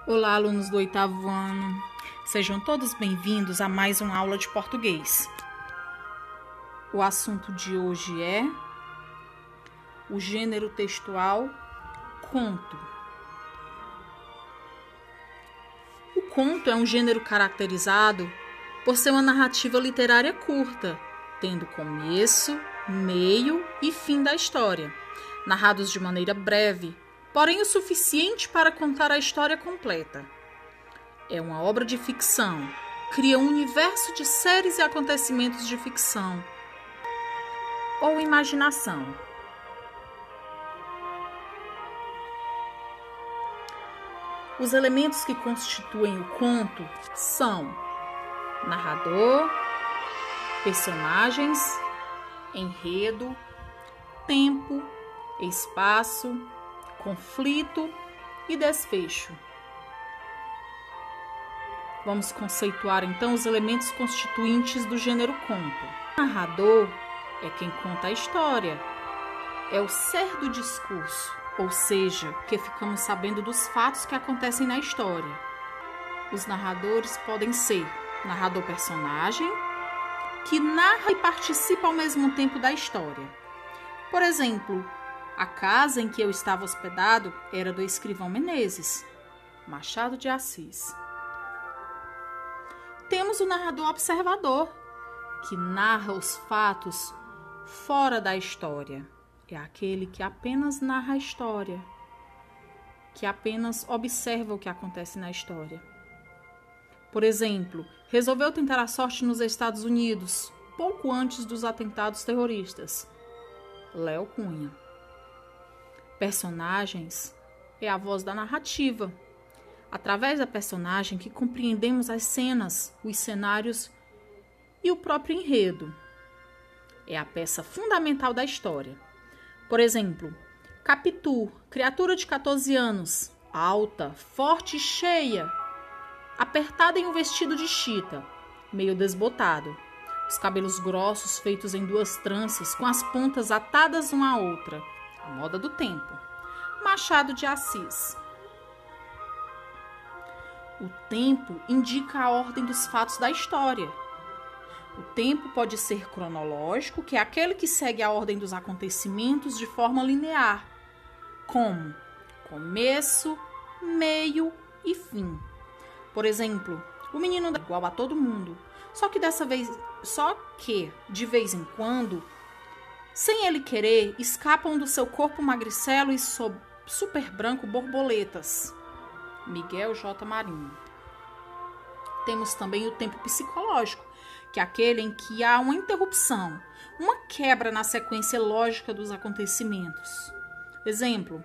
Olá, alunos do 8º ano. Sejam todos bem-vindos a mais uma aula de português. O assunto de hoje é o gênero textual conto. O conto é um gênero caracterizado por ser uma narrativa literária curta, tendo começo, meio e fim da história, narrados de maneira breve, porém o suficiente para contar a história completa. É uma obra de ficção, cria um universo de séries e acontecimentos de ficção ou imaginação. Os elementos que constituem o conto são narrador, personagens, enredo, tempo, espaço, conflito e desfecho. Vamos conceituar então os elementos constituintes do gênero conto. O narrador é quem conta a história, é o ser do discurso, ou seja, que ficamos sabendo dos fatos que acontecem na história. Os narradores podem ser narrador-personagem, que narra e participa ao mesmo tempo da história. Por exemplo, a casa em que eu estava hospedado era do escrivão Menezes, Machado de Assis. Temos o narrador observador, que narra os fatos fora da história. É aquele que apenas narra a história, que apenas observa o que acontece na história. Por exemplo, resolveu tentar a sorte nos Estados Unidos, pouco antes dos atentados terroristas. Léo Cunha. Personagens é a voz da narrativa. Através da personagem que compreendemos as cenas, os cenários e o próprio enredo. É a peça fundamental da história. Por exemplo, Capitu, criatura de 14 anos, alta, forte e cheia, apertada em um vestido de chita, meio desbotado. Os cabelos grossos feitos em 2 tranças, com as pontas atadas uma à outra. A moda do tempo. Machado de Assis. O tempo indica a ordem dos fatos da história. O tempo pode ser cronológico, que é aquele que segue a ordem dos acontecimentos de forma linear, como começo, meio e fim. Por exemplo, o menino é igual a todo mundo, só que de vez em quando, sem ele querer, escapam do seu corpo magricelo e super branco borboletas. Miguel J. Marinho. Temos também o tempo psicológico, que é aquele em que há uma interrupção, uma quebra na sequência lógica dos acontecimentos. Exemplo: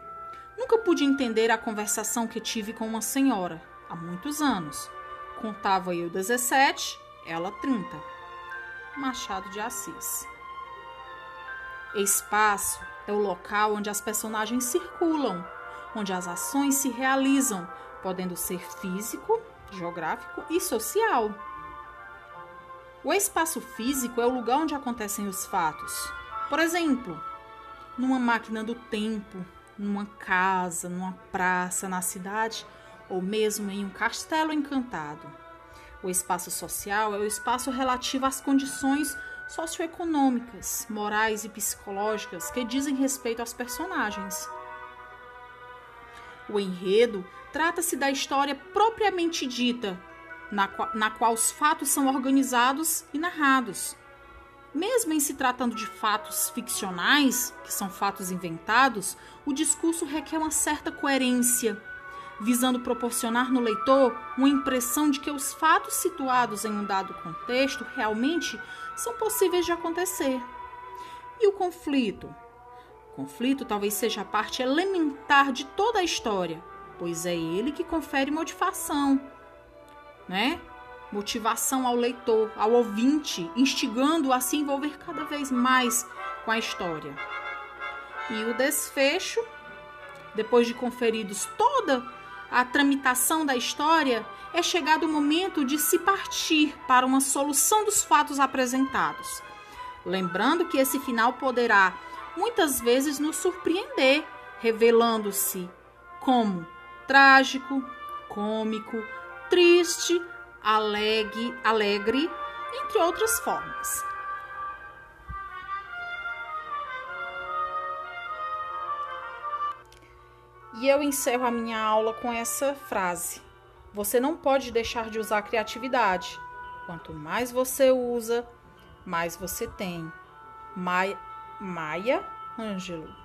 nunca pude entender a conversação que tive com uma senhora, há muitos anos. Contava eu 17, ela 30. Machado de Assis. Espaço é o local onde as personagens circulam, onde as ações se realizam, podendo ser físico, geográfico e social. O espaço físico é o lugar onde acontecem os fatos. Por exemplo, numa máquina do tempo, numa casa, numa praça, na cidade ou mesmo em um castelo encantado. O espaço social é o espaço relativo às condições socioeconômicas, morais e psicológicas que dizem respeito aos personagens. O enredo trata-se da história propriamente dita, na qual os fatos são organizados e narrados. Mesmo em se tratando de fatos ficcionais, que são fatos inventados, o discurso requer uma certa coerência, visando proporcionar no leitor uma impressão de que os fatos situados em um dado contexto realmente são possíveis de acontecer. E o conflito? O conflito talvez seja a parte elementar de toda a história, pois é ele que confere motivação, motivação ao leitor, ao ouvinte, instigando-o a se envolver cada vez mais com a história. E o desfecho, depois de conferidos toda a tramitação da história, é chegado o momento de se partir para uma solução dos fatos apresentados. Lembrando que esse final poderá, muitas vezes, nos surpreender, revelando-se como trágico, cômico, triste, alegre, entre outras formas. E eu encerro a minha aula com essa frase: você não pode deixar de usar a criatividade. Quanto mais você usa, mais você tem. Maya Angelou.